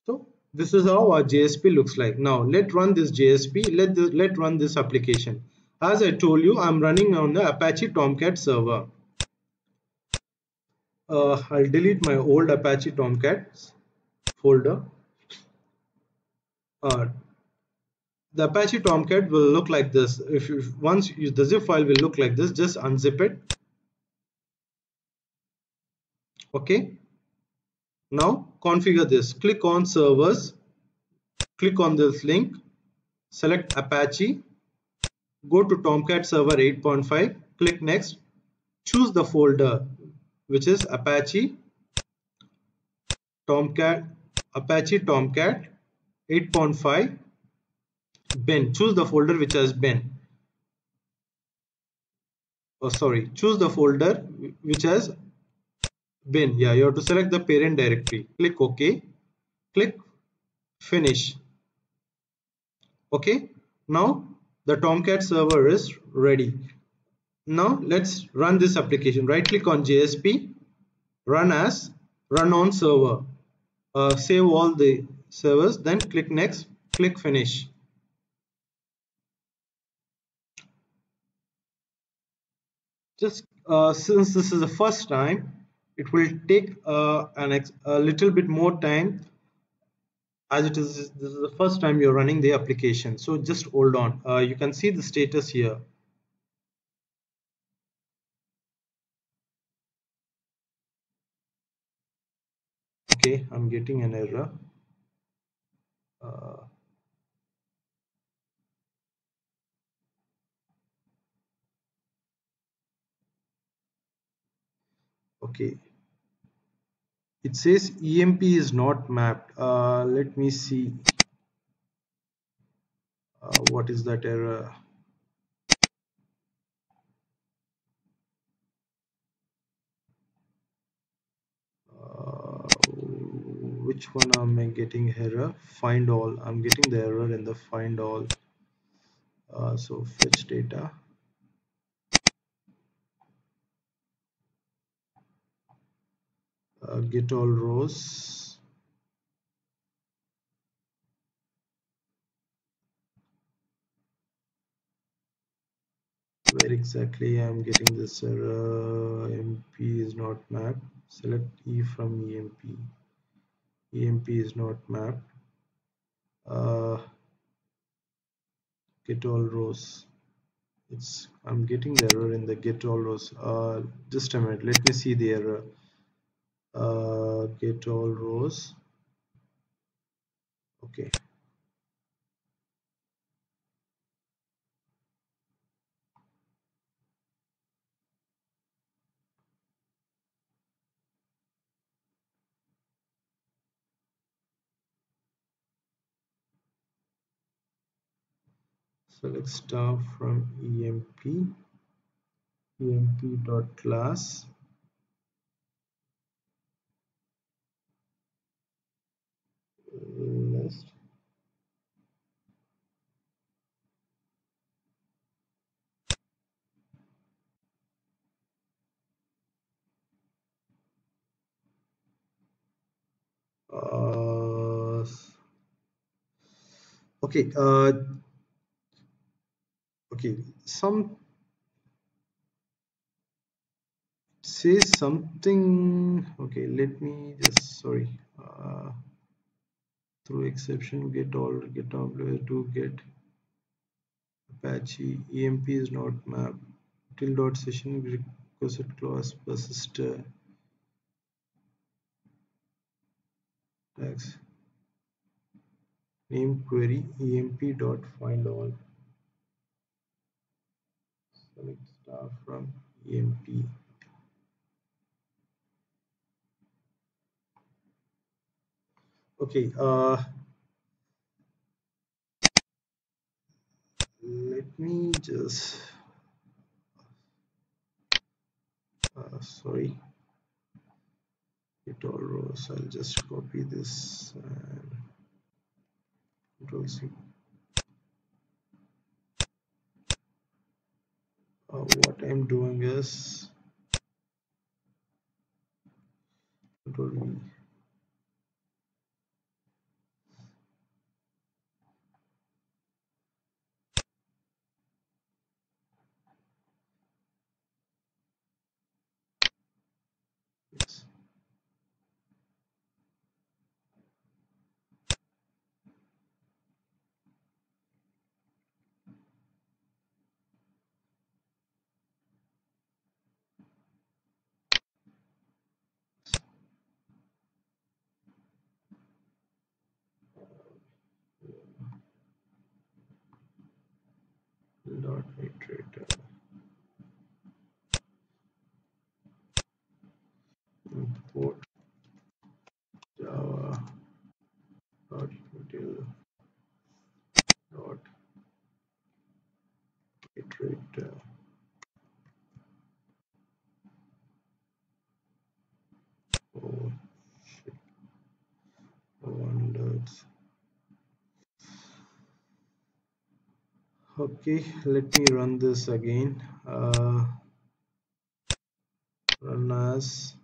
So this is how our JSP looks like. Now let's run this JSP. Let's run this application. As I told you, I'm running on the Apache Tomcat server. I'll delete my old Apache Tomcat folder. Uh, the Apache Tomcat will look like this. If you once you, the zip file will look like this. Just unzip it. Okay. Now configure this. Click on servers. Click on this link. Select Apache. Go to Tomcat server 8.5. Click next. Choose the folder which is Apache Tomcat. 8.5 bin. Choose the folder which has bin. Oh, sorry. Choose the folder which has bin. Yeah, you have to select the parent directory. Click OK. Click Finish. Okay. Now the Tomcat server is ready. Now let's run this application. Right click on JSP, run as, run on server. Save all the servers, then click next, click finish. Just since this is the first time, it will take a little bit more time, as it is this is the first time you're running the application. So just hold on. You can see the status here. Okay, I'm getting an error. Uh, okay, it says EMP is not mapped. Let me see. What is that error? Which one am I getting error? Find all. I'm getting the error in the find all. So fetch data. Get all rows. Where exactly I'm getting this error? MP is not mapped. Select E from EMP. EMP is not mapped. Uh, get all rows. I'm getting the error in the get all rows. Just a minute. Let me see the error. Get all rows. Okay. Select star from emp.class. List. Uh, okay. Okay. Some says something. Okay. Let me just sorry. Through exception, get all, get all, do get Apache. EMP is not mapped. Till dot session requested class persist tags name query emp dot find all. Select star from emp. Okay, let me just sorry, it all rows. I'll just copy this and Control C. What I'm doing is Control V. Yes. Okay, let me run this again. Run as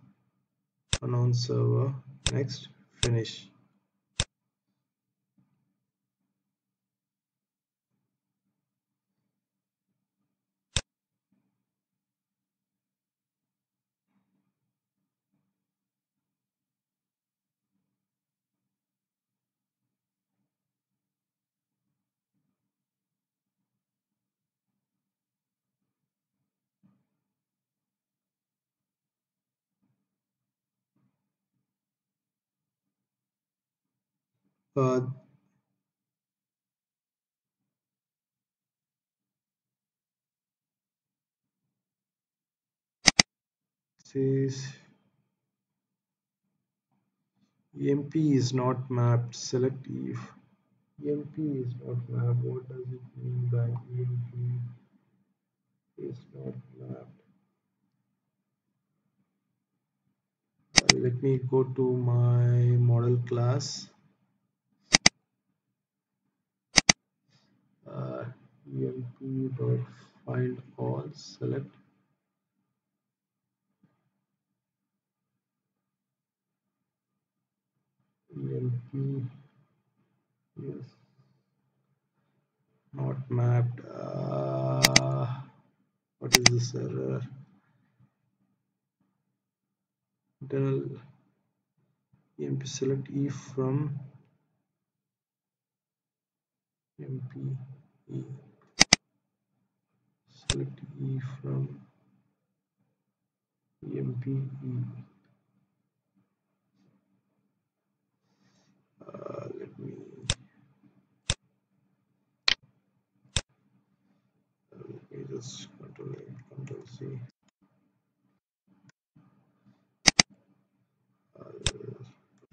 unknown server. Next, finish. Uh, says EMP is not mapped. Select if EMP is not mapped. What does it mean by EMP is not mapped? Let me go to my model class. Uh, EMP dot find all. Select EMP. Yes, not mapped. What is this error? Internal EMP select E from EMP E. Select E from EMP E. Let me just control A, control C. Control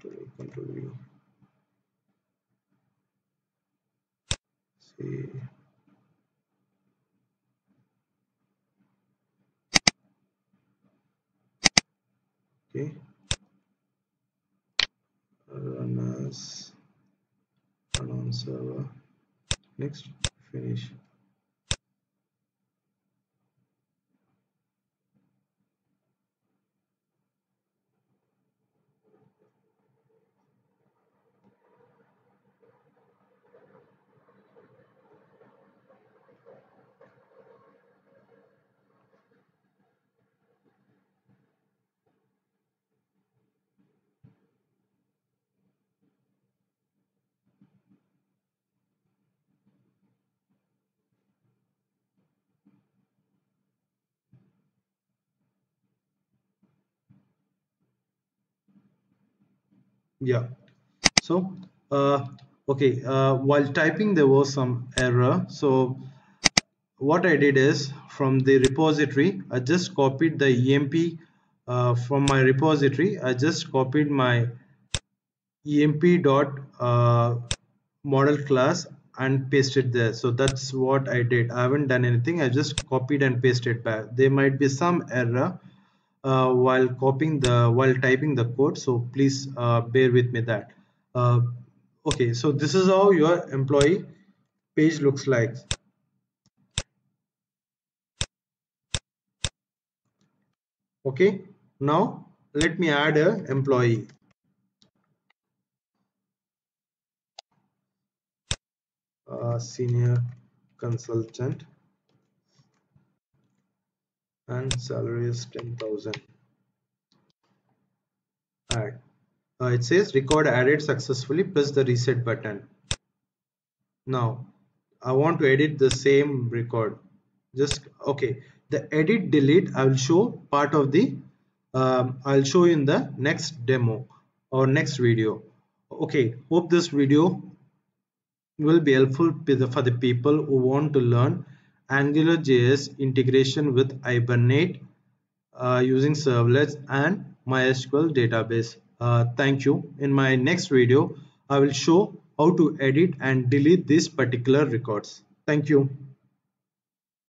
A, control V. C. Okay. Run as unknown server. Next, finish. Yeah. So, okay. While typing, there was some error. So, what I did is from the repository, I just copied the EMP from my repository. I just copied my EMP dot model class and pasted there. So that's what I did. I haven't done anything. I just copied and pasted back. There might be some error while typing the code. So please bear with me that. Uh, okay, so this is how your employee page looks like. Okay, now let me add a employee. Senior consultant and salary is 10,000. Add. It says record added successfully. Press the reset button. Now I want to edit the same record. Just okay. The edit delete I will show part of the I'll show in the next demo or next video. Okay. Hope this video will be helpful for the people who want to learn AngularJS integration with Hibernate using servlets and MySQL database. Thank you. In my next video, I will show how to edit and delete these particular records. Thank you.